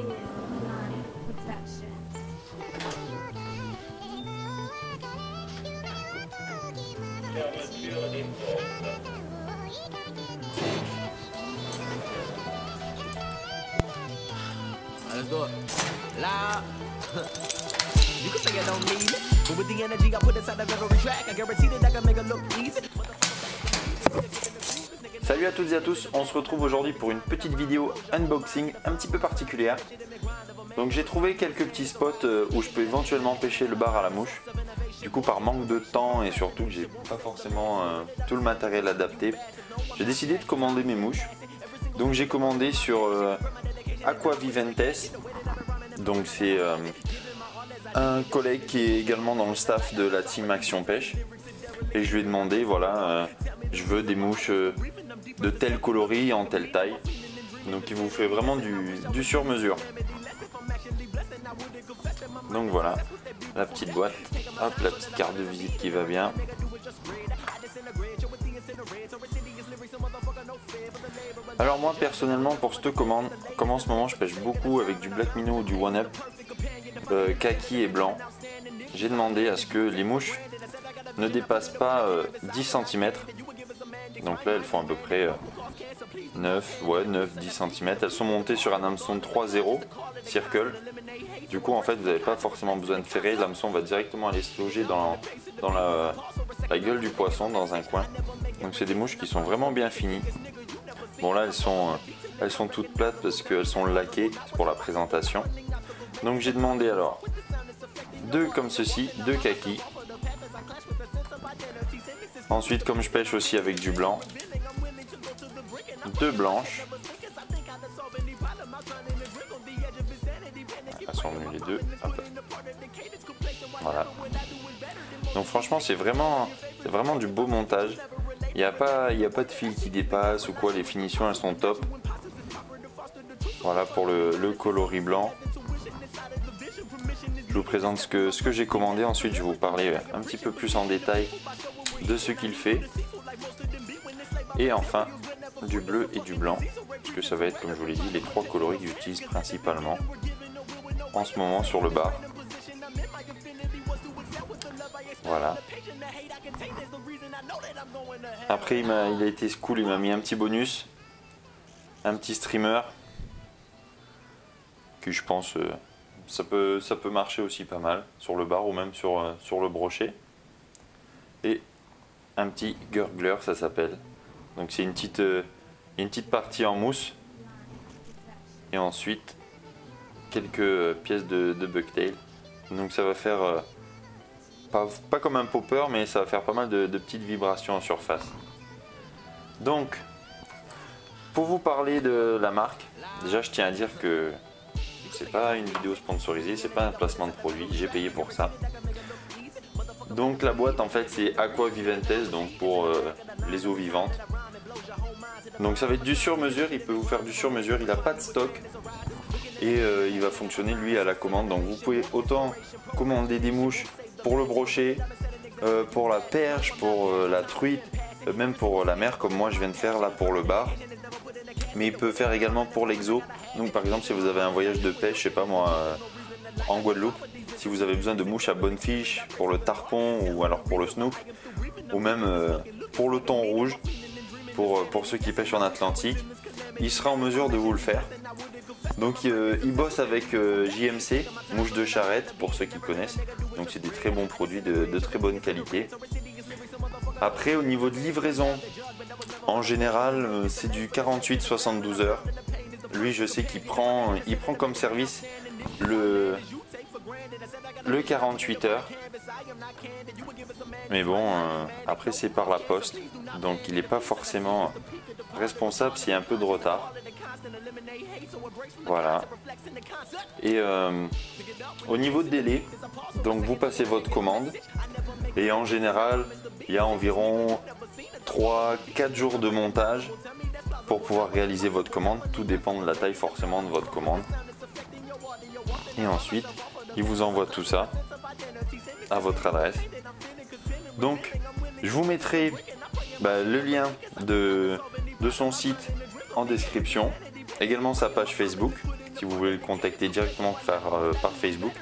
Let's do it. Loud. You can say I don't need it, but with the energy I put inside of every track, I guarantee that I can make it look easy. Salut à toutes et à tous, on se retrouve aujourd'hui pour une petite vidéo unboxing un petit peu particulière. Donc j'ai trouvé quelques petits spots où je peux éventuellement pêcher le bar à la mouche. Du coup, par manque de temps et surtout que j'ai pas forcément tout le matériel adapté, j'ai décidé de commander mes mouches. Donc j'ai commandé sur Aqua Viventes. Donc c'est un collègue qui est également dans le staff de la team Action Pêche. Et je lui ai demandé, voilà, je veux des mouches de tel coloris en telle taille. Donc il vous fait vraiment du sur mesure. Donc voilà, la petite boîte, hop, la petite carte de visite qui va bien. Alors moi personnellement pour cette commande, comme en ce moment je pêche beaucoup avec du Black Minnow ou du One Up, kaki et blanc, j'ai demandé à ce que les mouches ne dépassent pas 10 cm. Donc là elles font à peu près 9-10 cm. Elles sont montées sur un hameçon 3.0 Circle. Du coup en fait vous n'avez pas forcément besoin de ferrer, l'hameçon va directement aller se loger dans la gueule du poisson dans un coin. Donc c'est des mouches qui sont vraiment bien finies. Bon là elles sont toutes plates parce qu'elles sont laquées, c'est pour la présentation. Donc j'ai demandé alors deux comme ceci, deux kakis. Ensuite comme je pêche aussi avec du blanc, deux blanches. Elles sont venues les deux. Hop. Voilà. Donc franchement c'est vraiment du beau montage. Il n'y a pas de fil qui dépasse ou quoi, les finitions elles sont top. Voilà pour le coloris blanc. Je vous présente ce que j'ai commandé, ensuite je vais vous parler un petit peu plus en détail de ce qu'il fait. Et enfin du bleu et du blanc, parce que ça va être comme je vous l'ai dit les trois coloris que j'utilise principalement en ce moment sur le bar. Voilà. Après il a été cool, il m'a mis un petit bonus, un petit streamer que je pense ça peut marcher aussi pas mal sur le bar ou même sur le brochet. Et un petit gurgler ça s'appelle. Donc c'est une petite partie en mousse et ensuite quelques pièces de bucktail. Donc ça va faire pas comme un popper, mais ça va faire pas mal de petites vibrations en surface. Donc pour vous parler de la marque, déjà je tiens à dire que c'est pas une vidéo sponsorisée, c'est pas un placement de produit, j'ai payé pour ça. Donc la boîte en fait c'est Aqua Viventes, donc pour les eaux vivantes. Donc ça va être du sur mesure, il peut vous faire du sur mesure, il n'a pas de stock et il va fonctionner lui à la commande. Donc vous pouvez autant commander des mouches pour le brochet, pour la perche, pour la truite, même pour la mer comme moi je viens de faire là pour le bar. Mais il peut faire également pour l'exo. Donc par exemple si vous avez un voyage de pêche, je sais pas moi, en Guadeloupe, si vous avez besoin de mouches à bonne fiche pour le tarpon ou alors pour le snook, ou même pour le thon rouge, pour ceux qui pêchent en Atlantique, il sera en mesure de vous le faire. Donc il bosse avec JMC, mouche de charrette pour ceux qui connaissent. Donc c'est des très bons produits de très bonne qualité. Après au niveau de livraison, en général c'est du 48-72 heures. Lui je sais qu'il prend comme service le 48 heures. Mais bon, après c'est par la poste, donc il n'est pas forcément responsable s'il y a un peu de retard. Voilà. Et au niveau de délai, donc vous passez votre commande et en général il y a environ 3-4 jours de montage pour pouvoir réaliser votre commande. Tout dépend de la taille forcément de votre commande. Et ensuite il vous envoie tout ça à votre adresse. Donc je vous mettrai le lien de son site en description, également sa page Facebook. si vous voulez le contacter directement par Facebook.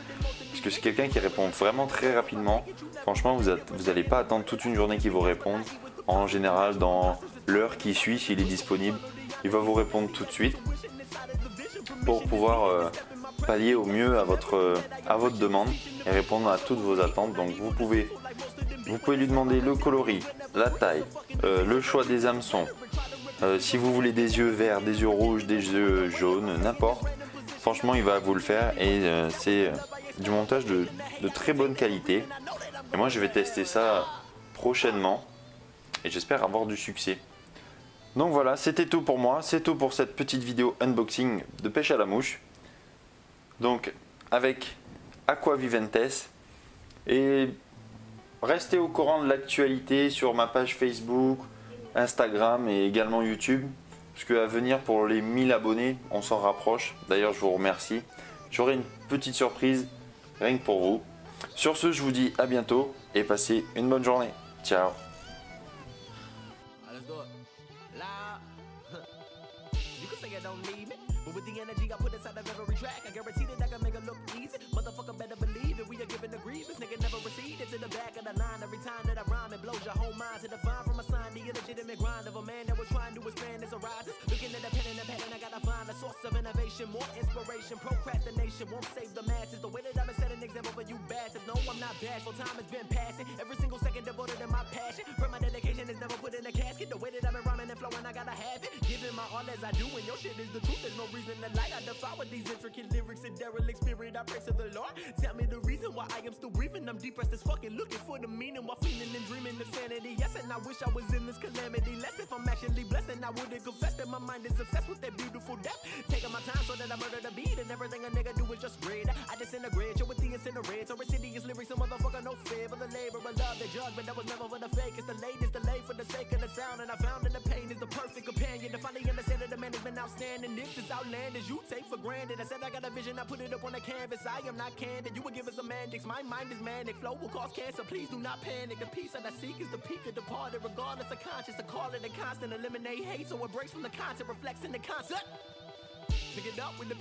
Parce que c'est quelqu'un qui répond vraiment très rapidement. Franchement, vous n'allez pas attendre toute une journée qu'il vous réponde. En général, dans l'heure qui suit, s'il est disponible, il va vous répondre tout de suite pour pouvoir pallier au mieux à votre demande et répondre à toutes vos attentes. Donc vous pouvez lui demander le coloris, la taille, le choix des hameçons, si vous voulez des yeux verts, des yeux rouges, des yeux jaunes, n'importe. Franchement, il va vous le faire et c'est du montage de très bonne qualité. Et moi, je vais tester ça prochainement et j'espère avoir du succès. Donc voilà, c'était tout pour moi. C'est tout pour cette petite vidéo unboxing de pêche à la mouche. Donc avec Aqua Viventes. Et restez au courant de l'actualité sur ma page Facebook, Instagram et également YouTube. Parce qu'à venir pour les 1000 abonnés, on s'en rapproche. D'ailleurs, je vous remercie. J'aurai une petite surprise rien que pour vous. Sur ce, je vous dis à bientôt et passez une bonne journée. Ciao. But with the energy I put inside of every track, I guarantee that I can make it look easy. Motherfucker better believe it, we are giving the grievance. Nigga never receded to the back of the line. Every time that I rhyme, it blows your whole mind. To define from a sign, the illegitimate grind of a man that was trying to expand his horizons. Looking at the pen and the pattern, I gotta find a source of innovation, more inspiration. Procrastination won't save the masses. The way that I've been setting an example for you bastards. No, I'm not bashful, time has been passing. Every single second devoted to my passion. But my dedication is never put in a casket. The way that I've been rhyming and flowing, I gotta have it. Giving my all as I do, and your shit is the truth. There's no reason to lie. I defy with these intricate lyrics and derelict spirit. I pray to the Lord. Tell me the reason why I am still breathing. I'm depressed as fucking looking for the meaning while feeling and dreaming of sanity. Yes, and I wish I was in this calamity. Less if I'm actually blessed, and I wouldn't confess that my mind is obsessed with that beautiful death. Taking my time so that I murder the beat, and everything a nigga do is just great. I disintegrate you with the incinerate. So insidious lyrics, a motherfucker no fear for the labor of love they judge, but that was never for the fake. It's the latest delay for the sake of the sound, and I found that the pain is the perfect companion. To finally understand that the man has been outstanding. This is outlandish. You take for granted. I said I got a vision, I put it up on the canvas. I am not candid. You would give us semantics. My mind is manic. Flow will cause cancer. Please do not panic. The peace that I seek is the peak of departed. Regardless of conscience, I call it a constant. Eliminate hate so it breaks from the content, reflects in the concept. Pick it up with the